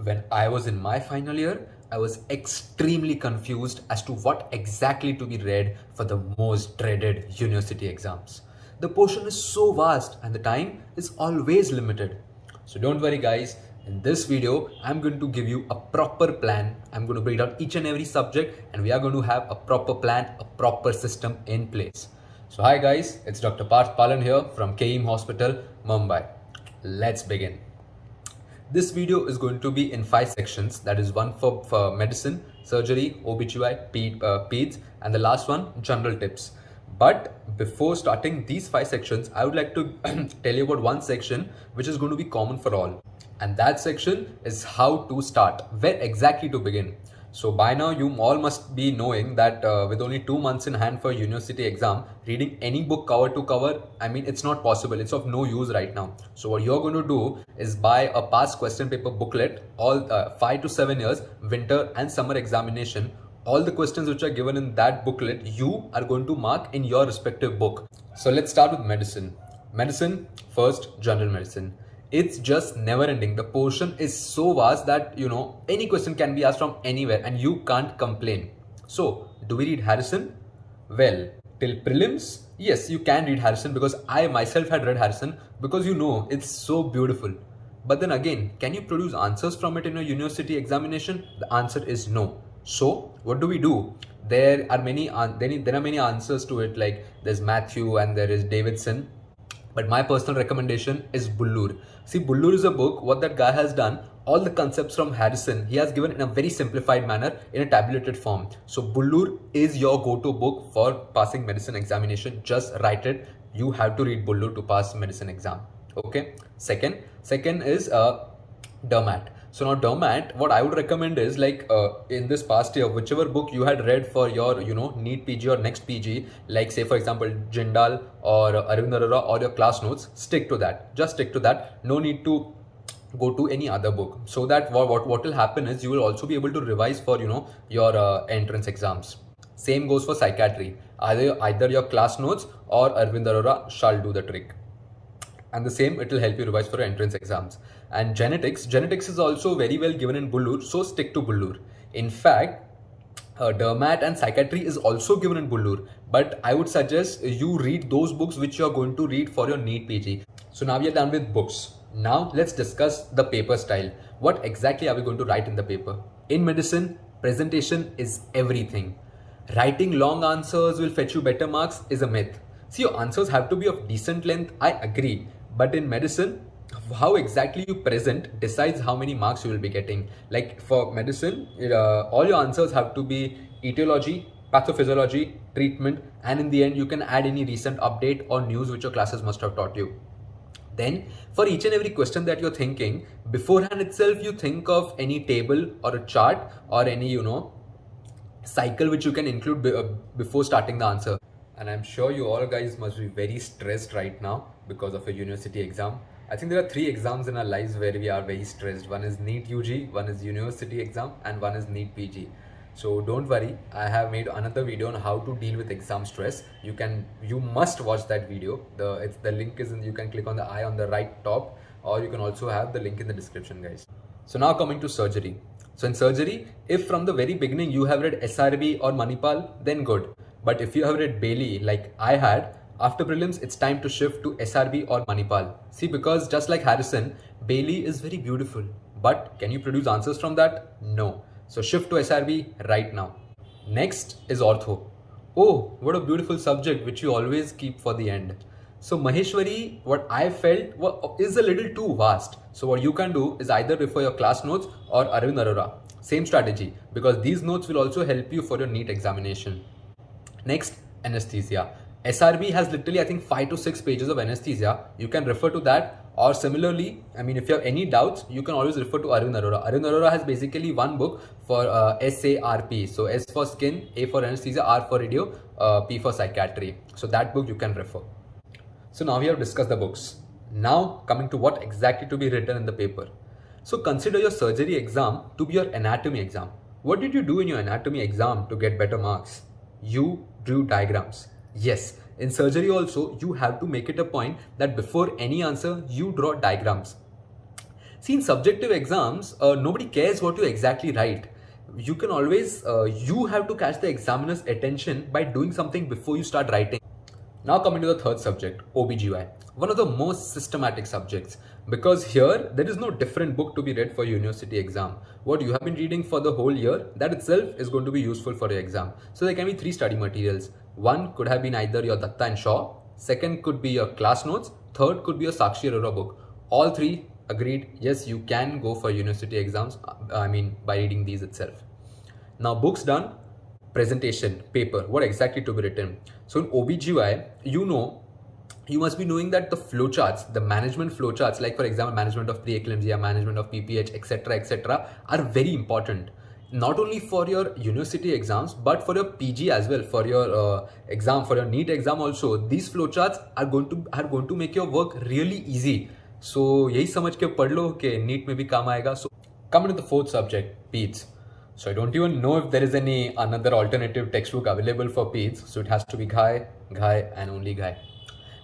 When I was in my final year, I was extremely confused as to what exactly to be read for the most dreaded university exams. The portion is so vast and the time is always limited. So don't worry guys, in this video, I'm going to give you a proper plan. I'm going to break down each and every subject and we are going to have a proper plan, a proper system in place. So hi guys, it's Dr. Parth Palan here from KEM Hospital, Mumbai. Let's begin. This video is going to be in 5 sections. That is one for medicine, surgery, OBGY, peds, and the last one, general tips. But before starting these 5 sections, I would like to tell you about one section which is going to be common for all. And that section is how to start, where exactly to begin. So by now you all must be knowing that with only 2 months in hand for university exam, reading any book cover to cover, I mean, it's not possible. It's of no use right now. So what you're going to do is buy a past question paper booklet, all 5 to 7 years, winter and summer examination. All the questions which are given in that booklet, you are going to mark in your respective book. So let's start with medicine. Medicine, first, general medicine. It's just never ending. The portion is so vast that any question can be asked from anywhere and you can't complain. So do we read Harrison? Well, till prelims, yes, you can read Harrison because I myself had read Harrison because it's so beautiful. But then again, can you produce answers from it in a university examination? The answer is no. So what do? There are many answers to it, like there's Matthew and there is Davidson. But my personal recommendation is Bullur. See, Bullur is a book. What that guy has done, all the concepts from Harrison, he has given in a very simplified manner in a tabulated form. So Bullur is your go-to book for passing medicine examination. Just write it. You have to read Bullur to pass medicine exam. Okay. Second is Dermat. So now Dermat, what I would recommend is like in this past year, whichever book you had read for your NEET PG or next PG, like say for example Jindal or Arvind Arora or your class notes, stick to that. Just stick to that. No need to go to any other book. So that what will happen is you will also be able to revise for your entrance exams. Same goes for psychiatry. Either your class notes or Arvind Arora shall do the trick. And the same, it will help you revise for your entrance exams. And genetics is also very well given in Bullur, so stick to Bullur. In fact, Dermat and psychiatry is also given in Bullur, but I would suggest you read those books which you are going to read for your NEET PG. So now we are done with books. Now let's discuss the paper style. What exactly are we going to write in the paper? In medicine, presentation is everything. Writing long answers will fetch you better marks is a myth. See, your answers have to be of decent length, I agree. But in medicine, how exactly you present decides how many marks you will be getting. Like for medicine, all your answers have to be etiology, pathophysiology, treatment, and in the end, you can add any recent update or news which your classes must have taught you. Then, for each and every question that you're thinking, beforehand itself, you think of any table or a chart or any, cycle which you can include before starting the answer. And I'm sure you all guys must be very stressed right now because of a university exam. I think there are 3 exams in our lives where we are very stressed. One is NEET UG, one is university exam, and one is NEET PG. So don't worry, I have made another video on how to deal with exam stress. You must watch that video. The link is you can click on the I on the right top, or you can also have the link in the description, guys. So now coming to surgery. So in surgery, if from the very beginning you have read SRB or Manipal, then good. But if you have read Bailey like I had, after prelims, it's time to shift to SRB or Manipal. See, because just like Harrison, Bailey is very beautiful. But can you produce answers from that? No. So shift to SRB right now. Next is ortho. Oh, what a beautiful subject which you always keep for the end. So Maheshwari, what I felt is a little too vast. So what you can do is either refer your class notes or Arvind Arora. Same strategy, because these notes will also help you for your NEET examination. Next, anesthesia. SRB has literally, I think, 5 to 6 pages of anesthesia. You can refer to that. Or similarly, I mean, if you have any doubts, you can always refer to Arvind Arora. Arvind Arora has basically one book for SARP. So S for skin, A for anesthesia, R for radio, P for psychiatry. So that book you can refer. So now we have discussed the books. Now coming to what exactly to be written in the paper. So consider your surgery exam to be your anatomy exam. What did you do in your anatomy exam to get better marks? You drew diagrams. Yes, in surgery also, you have to make it a point that before any answer, you draw diagrams. See, in subjective exams, nobody cares what you exactly write. You can always, you have to catch the examiner's attention by doing something before you start writing. Now coming to the third subject, OBGY, one of the most systematic subjects, because here there is no different book to be read for university exam. What you have been reading for the whole year, that itself is going to be useful for your exam. So there can be three study materials. One could have been either your Datta and Shaw, second could be your class notes, third could be your Sakshi Arora book. All three agreed, yes, you can go for university exams, by reading these itself. Now books done, presentation, paper, what exactly to be written. So in OBGY, you must be knowing that the flowcharts, the management flowcharts, like for example, management of pre-eclampsia, management of PPH, etc., are very important. Not only for your university exams, but for your PG as well, for your exam, for your NEET exam also. These flowcharts are going to make your work really easy. So यही समझ के पढ़ लो कि NEET में भी काम आएगा. So coming to the fourth subject, PEDS. So I don't even know if there is any another alternative textbook available for PEDS. So it has to be Ghai, and only Ghai.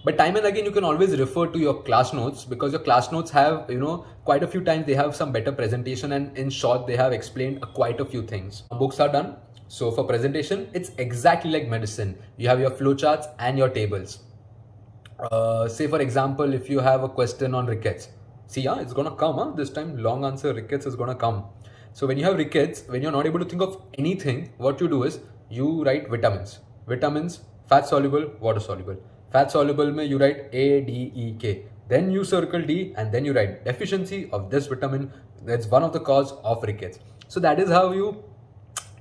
But time and again, you can always refer to your class notes, because your class notes have, quite a few times they have some better presentation, and in short, they have explained quite a few things. Books are done. So for presentation, it's exactly like medicine. You have your flowcharts and your tables. Say for example, if you have a question on rickets, it's gonna come. This time, long answer rickets is gonna come. So when you have rickets, when you're not able to think of anything, what you do is you write vitamins. Vitamins, fat soluble, water soluble. Fat soluble mein you write A, D, E, K. Then you circle D, and then you write deficiency of this vitamin. That's one of the cause of rickets. So that is how you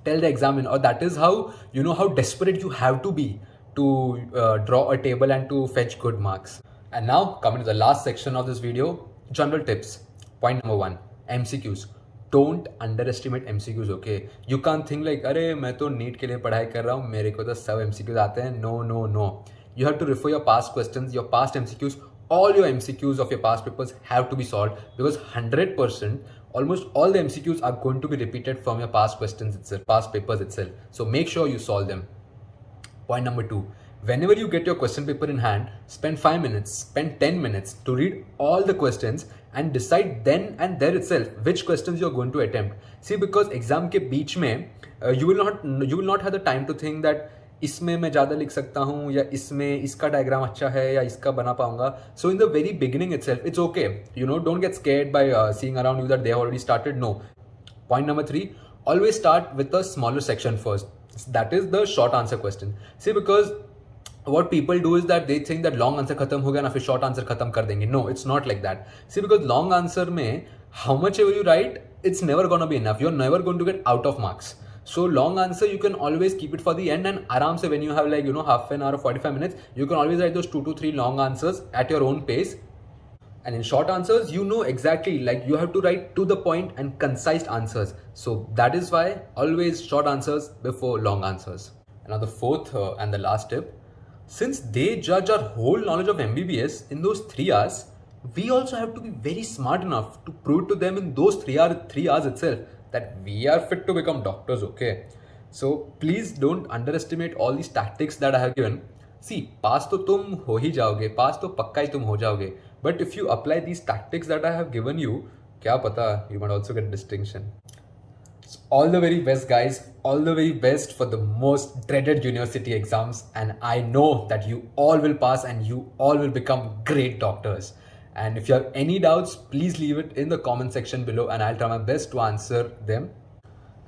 tell the examiner, or that is how you know how desperate you have to be to draw a table and to fetch good marks. And now coming to the last section of this video, general tips. Point number 1, MCQs. Don't underestimate MCQs, okay? You can't think like, अरे मैं तो NEET के लिए पढ़ाई कर रहा हूँ, मेरे को तो सब MCQs आते हैं. No. You have to refer your past questions, your past MCQs. All your MCQs of your past papers have to be solved, because 100%, almost all the MCQs are going to be repeated from your past questions itself, past papers itself. So make sure you solve them. Point number 2, whenever you get your question paper in hand, spend 5 minutes, spend 10 minutes to read all the questions and decide then and there itself which questions you're going to attempt. See, because exam ke beech mein, you will not have the time to think that इसमें मैं ज़्यादा लिख सकता हूँ, या इसमें इसका diagram अच्छा है, या इसका बना पाऊंगा. So in the very beginning itself, it's okay. Don't get scared by seeing around you that they have already started. No. Point number 3, always start with a smaller section first. That is the short answer question. See, because what people do is that they think that long answer khatam ho gaya na, फिर short answer khatam kar denge. No, it's not like that. See, because long answer mein, how much ever you write, it's never gonna be enough. You're never going to get out of marks. So long answer, you can always keep it for the end, and aram se when you have half an hour or 45 minutes, you can always write those 2 to 3 long answers at your own pace. And in short answers, exactly, like you have to write to the point and concise answers. So that is why always short answers before long answers. And now the fourth and the last tip, since they judge our whole knowledge of MBBS in those 3 hours, we also have to be very smart enough to prove to them in those 3 hours itself that we are fit to become doctors, okay? So please don't underestimate all these tactics that I have given. See, pass to tum ho hi jaoge, pass to pakka hi tum ho jaoge. But if you apply these tactics that I have given you, kya pata, you might also get distinction. So all the very best, guys. All the very best for the most dreaded university exams. And I know that you all will pass and you all will become great doctors. And if you have any doubts, please leave it in the comment section below, and I'll try my best to answer them.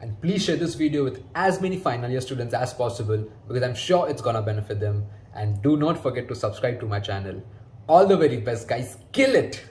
And please share this video with as many final year students as possible, because I'm sure it's gonna benefit them. And do not forget to subscribe to my channel. All the very best, guys. Kill it!